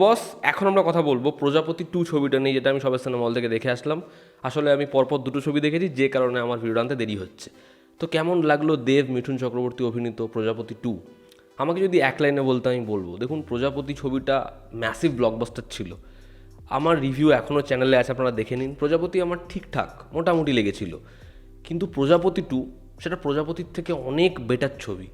বস, এখন আমরা কথা বলবো প্রজাপতি 2 ছবিটা নিয়ে, যেটা আমি সবের সিনেমা হল থেকে দেখে আসলাম। আসলে আমি পরপর দুটো ছবি দেখেছি, যে কারণে আমার ভিডিও আনতে দেরি হচ্ছে। তো কেমন লাগলো দেব মিঠুন চক্রবর্তী অভিনীত প্রজাপতি 2? আমাকে যদি এক লাইনে বলতে আমি বলবো, দেখুন প্রজাপতি ছবিটা ম্যাসিভ ব্লকবাস্টার ছিল। আমার রিভিউ এখনও চ্যানেলে আছে, আপনারা দেখে নিন। প্রজাপতি আমার ঠিকঠাক মোটামুটি লেগেছিল, কিন্তু প্রজাপতি 2 সেটা প্রজাপতির থেকে অনেক বেটার ছবি।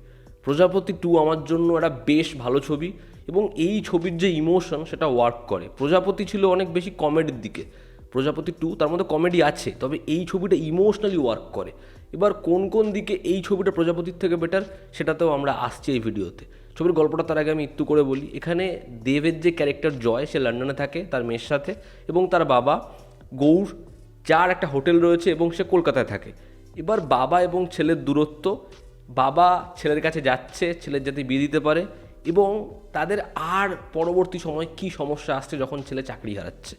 প্রজাপতি 2 আমার জন্য একটা বেশ ভালো ছবি, এবং এই ছবির যে ইমোশন সেটা ওয়ার্ক করে। প্রজাপতি ছিল অনেক বেশি কমেডির দিকে, প্রজাপতি 2 তার মধ্যে কমেডি আছে, তবে এই ছবিটা ইমোশনালি ওয়ার্ক করে। এবার কোন কোন দিকে এই ছবিটা প্রজাপতির থেকে বেটার সেটাতেও আমরা আসছি এই ভিডিওতে। ছবির গল্পটা তার আগে আমি একটু করে বলি। এখানে দেবের যে ক্যারেক্টার জয়, সে লন্ডনে থাকে তার মেয়ের সাথে, এবং তার বাবা গৌর, যার একটা হোটেল রয়েছে, এবং সে কলকাতায় থাকে। এবার বাবা এবং ছেলের দূরত্ব, বাবা ছেলের কাছে যাচ্ছে ছেলের যাতে বিয়ে দিতে পারে, এবং তাদের আর পরবর্তী সময় কী সমস্যা আসছে যখন ছেলে চাকরি হারাচ্ছে।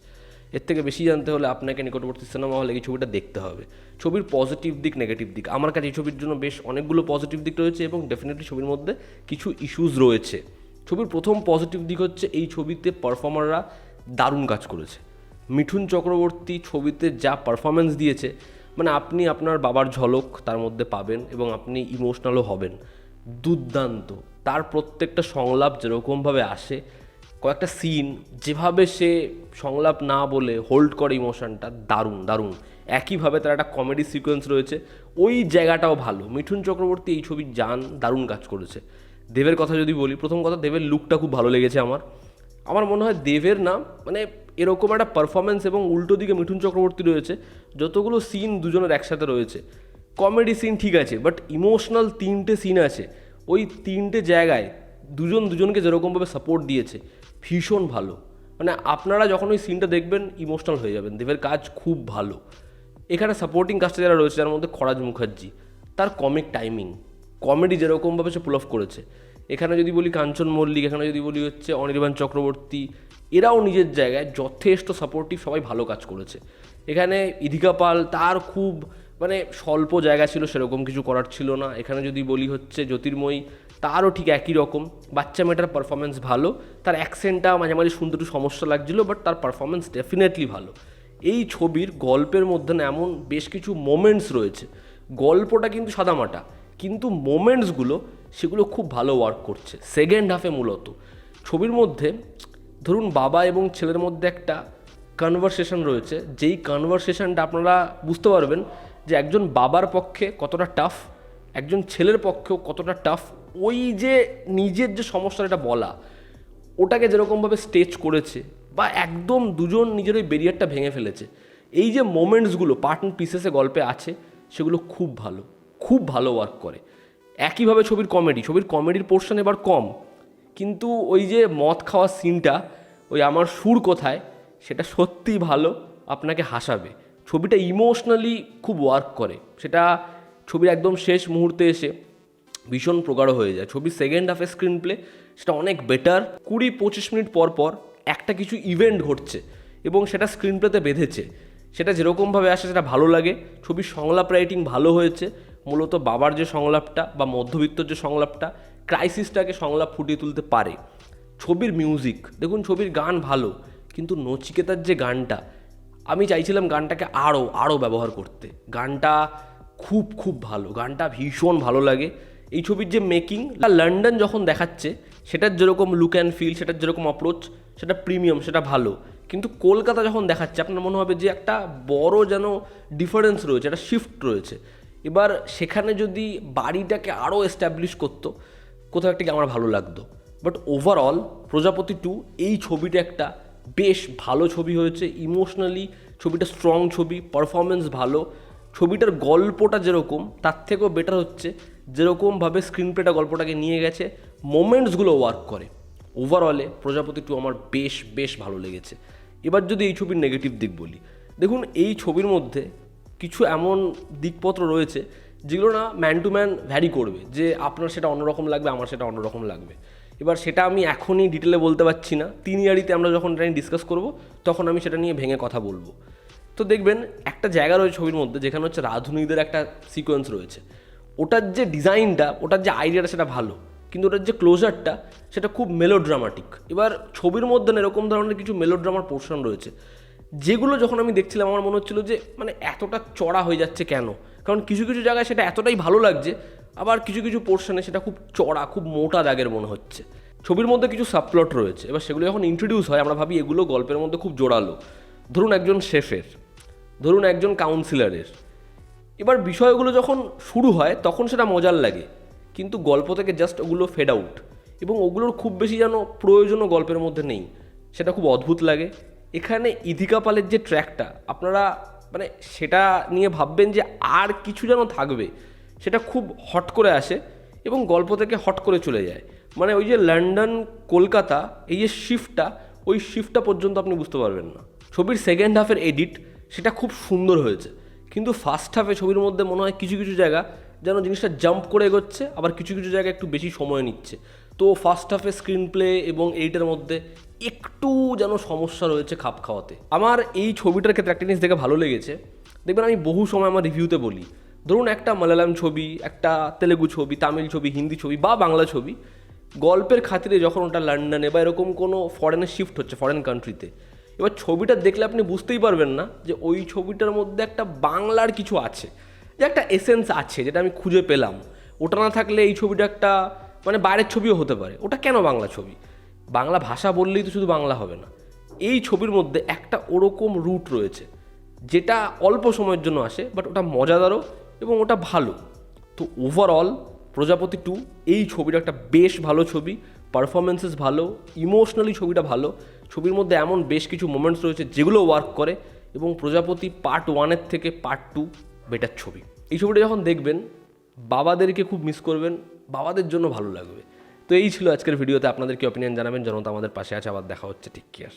এর থেকে বেশি জানতে হলে আপনাকে নিকটবর্তী সিনেমা হলে এই ছবিটা দেখতে হবে। ছবির পজিটিভ দিক, নেগেটিভ দিক, আমার কাছে এই ছবির জন্য বেশ অনেকগুলো পজিটিভ দিক রয়েছে, এবং ডেফিনেটলি ছবির মধ্যে কিছু ইস্যুস রয়েছে। ছবির প্রথম পজিটিভ দিক হচ্ছে এই ছবিতে পারফর্মাররা দারুণ কাজ করেছে। মিঠুন চক্রবর্তী ছবিতে যা পারফরমেন্স দিয়েছে, মানে আপনি আপনার বাবার ঝলক তার মধ্যে পাবেন, এবং আপনি ইমোশনালও হবেন। দুর্দান্ত। তার প্রত্যেকটা সংলাপ যেরকমভাবে আসে, কয়েকটা সিন যেভাবে সে সংলাপ না বলে হোল্ড করে ইমোশনটা, দারুণ দারুণ। একইভাবে তার একটা কমেডি সিকোয়েন্স রয়েছে, ওই জায়গাটাও ভালো। মিঠুন চক্রবর্তী এই ছবির দারুণ কাজ করেছে। দেবের কথা যদি বলি, প্রথম কথা দেবের লুকটা খুব ভালো লেগেছে আমার মনে হয় দেবের না, মানে এরকম একটা পারফরমেন্স, এবং উল্টো দিকে মিঠুন চক্রবর্তী রয়েছে। যতগুলো সিন দুজনের একসাথে রয়েছে, কমেডি সিন ঠিক আছে, বাট ইমোশনাল 3টে সিন আছে। ওই 3টে জায়গায় দুজন দুজনকে যেরকমভাবে সাপোর্ট দিয়েছে, ভীষণ ভালো। মানে আপনারা যখন ওই সিনটা দেখবেন ইমোশনাল হয়ে যাবেন। দেবের কাজ খুব ভালো। এখানে সাপোর্টিং কাজটা যারা রয়েছে, যার মধ্যে খরাজ মুখার্জি, তার কমিক টাইমিং, কমেডি যেরকমভাবে সে পুল অফ করেছে। এখানে যদি বলি কাঞ্চন মল্লিক, এখানে যদি বলি হচ্ছে অনির্বাণ চক্রবর্তী, এরাও নিজের জায়গায় যথেষ্ট সাপোর্টিভ, সবাই ভালো কাজ করেছে। এখানে ইধিকা পাল, তার খুব মানে স্বল্প জায়গা ছিল, সেরকম কিছু করার ছিল না। এখানে যদি বলি হচ্ছে জ্যোতির্ময়ী, তারও ঠিক একই রকম। বাচ্চা মেয়েটার পারফরমেন্স ভালো, তার অ্যাকসেন্টটা মাঝে মাঝে শুনতে একটু সমস্যা লাগছিলো, বাট তার পারফরমেন্স ডেফিনেটলি ভালো। এই ছবির গল্পের মধ্যে না এমন বেশ কিছু মোমেন্টস রয়েছে, গল্পটা কিন্তু সাদামাটা, কিন্তু মোমেন্টসগুলো সেগুলো খুব ভালো ওয়ার্ক করছে সেকেন্ড হাফে। মূলত ছবির মধ্যে ধরুন বাবা এবং ছেলের মধ্যে একটা কনভারসেশন রয়েছে, যেই কনভারসেশনটা আপনারা বুঝতে পারবেন যে একজন বাবার পক্ষে কতটা টাফ, একজন ছেলের পক্ষেও কতটা টাফ। ওই যে নিজের যে সমস্যাটা বলা, ওটাকে যেরকমভাবে স্টেজ করেছে, বা একদম দুজন নিজের ওই ব্যারিয়ারটা ভেঙে ফেলেছে, এই যে মোমেন্টসগুলো পার্ট অ্যান্ড পিসেসে গল্পে আছে, সেগুলো খুব ভালো, খুব ভালো ওয়ার্ক করে। একইভাবে ছবির কমেডির পোর্শন এবার কম, কিন্তু ওই যে মদ খাওয়ার সিনটা, ওই আমার সুর কোথায়, সেটা সত্যিই ভালো, আপনাকে হাসাবে। ছবিটা ইমোশনালি খুব ওয়ার্ক করে, সেটা ছবির একদম শেষ মুহূর্তে এসে ভীষণ প্রগাঢ় হয়ে যায়। ছবির সেকেন্ড হাফে স্ক্রিন প্লে সেটা অনেক বেটার। 20-25 মিনিট পর পর একটা কিছু ইভেন্ট ঘটছে, এবং সেটা স্ক্রিন প্লেতে বেঁধেছে, সেটা যেরকমভাবে আসে সেটা ভালো লাগে। ছবির সংলাপ রাইটিং ভালো হয়েছে। মূলত বাবার যে সংলাপটা বা মধ্যবিত্তর যে সংলাপটা, ক্রাইসিসটাকে সংলাপ ফুটিয়ে তুলতে পারে। ছবির মিউজিক দেখুন, ছবির গান ভালো, কিন্তু নচিকেতার যে গানটা, আমি চাইছিলাম গানটাকে আরও ব্যবহার করতে। গানটা খুব খুব ভালো, গানটা ভীষণ ভালো লাগে। এই ছবির যে মেকিং, লন্ডন যখন দেখাচ্ছে, সেটার যেরকম লুক অ্যান্ড ফিল, সেটার যেরকম অ্যাপ্রোচ, সেটা প্রিমিয়াম, সেটা ভালো। কিন্তু কলকাতা যখন দেখাচ্ছে, আপনার মনে হবে যে একটা বড় যেন ডিফারেন্স রয়েছে, একটা শিফট রয়েছে। এবার সেখানে যদি বাড়িটাকে আরও এস্টাবলিশ করতো, কোথাও একটা আমার ভালো লাগতো। বাট ওভারঅল প্রজাপতি 2 এই ছবিটা একটা বেশ ভালো ছবি হয়েছে। ইমোশনালি ছবিটা স্ট্রং ছবি, পারফরমেন্স ভালো। ছবিটার গল্পটা যেরকম, তার থেকেও বেটার হচ্ছে যেরকমভাবে স্ক্রিন প্লেটা গল্পটাকে নিয়ে গেছে, মোমেন্টসগুলো ওয়ার্ক করে। ওভারঅলে প্রজাপতি 2 আমার বেশ ভালো লেগেছে। এবার যদি এই ছবির নেগেটিভ দিক বলি, দেখুন এই ছবির মধ্যে কিছু এমন দিকপত্র রয়েছে যেগুলো না ম্যান টু ম্যান ভ্যারি করবে, যে আপনার সেটা অন্যরকম লাগবে, আমার সেটা অন্যরকম লাগবে। এবার সেটা আমি এখনই ডিটেলে বলতে পারছি না, 3 ইয়ারিতে আমরা যখন এটা নিয়ে ডিসকাস করব, তখন আমি সেটা নিয়ে ভেঙে কথা বলবো। তো দেখবেন একটা জায়গা রয়েছে ছবির মধ্যে, যেখানে হচ্ছে রাধুনীদের একটা সিকোয়েন্স রয়েছে। ওটার যে ডিজাইনটা, ওটার যে আইডিয়াটা, সেটা ভালো, কিন্তু ওটার যে ক্লোজারটা সেটা খুব মেলোড্রামাটিক। এবার ছবির মধ্যে না এরকম ধরনের কিছু মেলোড্রামার পোর্শন রয়েছে, যেগুলো যখন আমি দেখছিলাম আমার মনে হচ্ছিলো যে মানে এতটা চড়া হয়ে যাচ্ছে কেন। কারণ কিছু কিছু জায়গায় সেটা এতটাই ভালো লাগছে, আবার কিছু কিছু পোর্শনে সেটা খুব চড়া, খুব মোটা দাগের মনে হচ্ছে। ছবির মধ্যে কিছু সাবপ্লট রয়েছে, এবার সেগুলো যখন ইন্ট্রোডিউস হয় আমরা ভাবি এগুলো গল্পের মধ্যে খুব জোরালো। ধরুন একজন শেফের, ধরুন একজন কাউন্সিলরের, এবার বিষয়গুলো যখন শুরু হয় তখন সেটা মজার লাগে, কিন্তু গল্প থেকে জাস্ট ওগুলো ফেড আউট, এবং ওগুলোর খুব বেশি যেন প্রয়োজনও গল্পের মধ্যে নেই, সেটা খুব অদ্ভুত লাগে। এখানে ইধিকা পালের যে ট্র্যাকটা আপনারা মানে সেটা নিয়ে ভাববেন যে আর কিছু যেন থাকবে, সেটা খুব হট করে আসে এবং গল্প থেকে হট করে চলে যায়। মানে ওই যে লন্ডন কলকাতা এই যে শিফটটা, ওই শিফটটা পর্যন্ত আপনি বুঝতে পারবেন না। ছবির সেকেন্ড হাফের এডিট সেটা খুব সুন্দর হয়েছে, কিন্তু ফার্স্ট হাফে ছবির মধ্যে মনে হয় কিছু কিছু জায়গা যেন জিনিসটা জাম্প করে এগোচ্ছে, আবার কিছু কিছু জায়গায় একটু বেশি সময় নিচ্ছে। তো ফার্স্ট হাফে স্ক্রিন প্লে এবং এইটার মধ্যে একটু যেন সমস্যা রয়েছে খাপ খাওয়াতে। আমার এই ছবিটার ক্ষেত্রে একটা জিনিস দেখে ভালো লেগেছে, দেখবেন আমি বহু সময় আমার রিভিউতে বলি, ধরুন একটা মালায়ালাম ছবি, একটা তেলেগু ছবি, তামিল ছবি, হিন্দি ছবি বা বাংলা ছবি, গল্পের খাতিরে যখন ওটা লন্ডনে বা এরকম কোনো ফরেনে শিফট হচ্ছে, ফরেন কান্ট্রিতে, এবার ছবিটা দেখলে আপনি বুঝতেই পারবেন না যে ওই ছবিটার মধ্যে একটা বাংলার কিছু আছে, যে একটা এসেন্স আছে যেটা আমি খুঁজে পেলাম। ওটা না থাকলে এই ছবিটা একটা মানে বাইরের ছবিও হতে পারে। ওটা কেন বাংলা ছবি? বাংলা ভাষা বললেই তো শুধু বাংলা হবে না। এই ছবির মধ্যে একটা ওরকম রুট রয়েছে যেটা অল্প সময়ের জন্য আসে, বাট ওটা মজাদারও এবং ওটা ভালো। তো ওভারঅল প্রজাপতি 2 এই ছবিটা একটা বেশ ভালো ছবি, পারফরমেন্সেস ভালো, ইমোশনালি ছবিটা ভালো। ছবির মধ্যে এমন বেশ কিছু মোমেন্টস রয়েছে যেগুলো ওয়ার্ক করে, এবং প্রজাপতি পার্ট 1-এর থেকে পার্ট 2 বেটার ছবি। এই ছবিটা যখন দেখবেন বাবাদেরকে খুব মিস করবেন, বাবাদের জন্য ভালো লাগবে। তো এই ছিল আজকের ভিডিওতে, আপনাদের কি অপিনিয়ন জানাবেন, জনতা আমাদের পাশে আছে। আবার দেখা হচ্ছে, ঠিক কেয়ার।